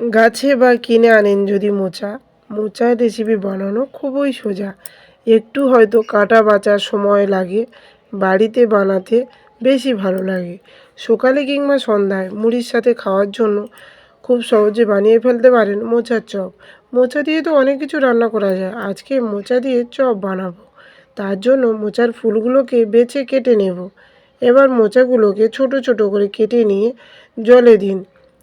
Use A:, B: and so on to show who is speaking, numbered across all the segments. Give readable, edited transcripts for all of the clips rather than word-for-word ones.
A: গাছে বা কিনে আনেন যদি মোচা, মোচার রেসিপি বানানো খুবই সোজা। একটু হয়তো কাটা বাছার সময় লাগে, বাড়িতে বানাতে বেশি ভালো লাগে। সকালে কিংবা সন্ধ্যায় মুড়ির সাথে খাওয়ার জন্য খুব সহজে বানিয়ে ফেলতে পারেন মোচার চপ। মোচা দিয়ে তো অনেক কিছু রান্না করা যায়, আজকে মোচা দিয়ে চপ বানাবো। তার জন্য মোচার ফুলগুলোকে বেছে কেটে নেব। এবার মোচাগুলোকে ছোট ছোট করে কেটে নিয়ে জলে দিন,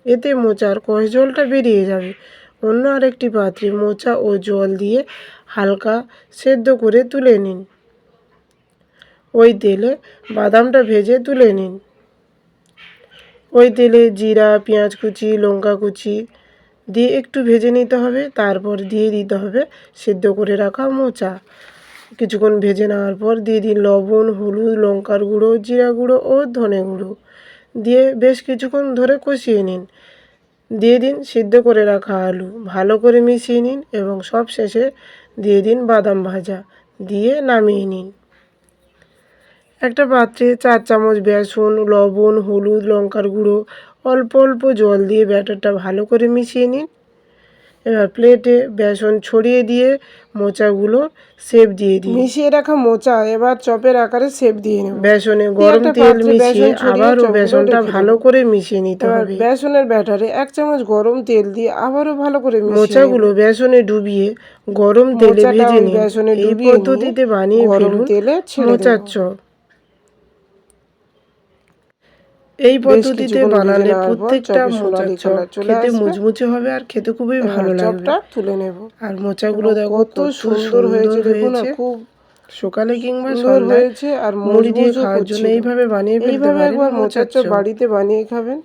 A: এতে মোচার কষ জলটা বেরিয়ে যাবে। অন্য আরেকটি পাত্রে মোচা ও জল দিয়ে হালকা সেদ্ধ করে তুলে নিন। ওই তেলে বাদামটা ভেজে তুলে নিন। ওই তেলে জিরা, পেঁয়াজ কুচি, লঙ্কা কুচি দিয়ে একটু ভেজে নিতে হবে। তারপর দিয়ে দিতে হবে সেদ্ধ করে রাখা মোচা। কিছুক্ষণ ভেজে নেওয়ার পর দিয়ে দিন লবণ, হলুদ, লঙ্কার গুঁড়ো, জিরা গুঁড়ো ও ধনে গুঁড়ো দিয়ে বেশ কিছুক্ষণ ধরে কষিয়ে নিন। দিয়ে দিন সিদ্ধ করে রাখা আলু, ভালো করে মিশিয়ে নিন এবং সব শেষে দিয়ে দিন বাদাম ভাজা, দিয়ে নামিয়ে নিন। একটা পাত্রে 4 চামচ বেসন, লবণ, হলুদ, লঙ্কার গুঁড়ো, অল্প অল্প জল দিয়ে ব্যাটারটা ভালো করে মিশিয়ে নিন। এবার প্লেটে বেসন ছড়িয়ে দিয়ে মোচাগুলো শেপ দিয়ে দিন। মিশিয়ে রাখা মোচা এবার চপের আকারে শেপ দিয়ে নেব। বেসনে গরম তেল মিশিয়ে আবারও বেসনটা ভালো করে মিশিয়ে নিতে হবে। বেসনের ব্যাটারে 1 চামচ গরম তেল দিয়ে আবারও ভালো করে মোচাগুলো বেসনে ডুবিয়ে গরম তেলে ভেজে নিন। এই পদ্ধতিতে বানিয়ে ফেলুন মোচার চপ। এই পদ্ধতিতে বানালে প্রত্যেকটা মোচার চপ খেতে মুচমুচে হবে আর খেতে খুবই ভালো লাগবে। তুলে নেব। আর মোচাগুলো দেখো কত সুন্দর হয়েছে, দেখুন না, খুব সকালে কিংবা সন্ধ্যায় হয়েছে। আর মুড়ি দিয়ে খাওয়ার জন্য এইভাবে বানিয়ে ফেলতে পারেন। একবার মোচার চপ বাড়িতে বানিয়ে খাবেন।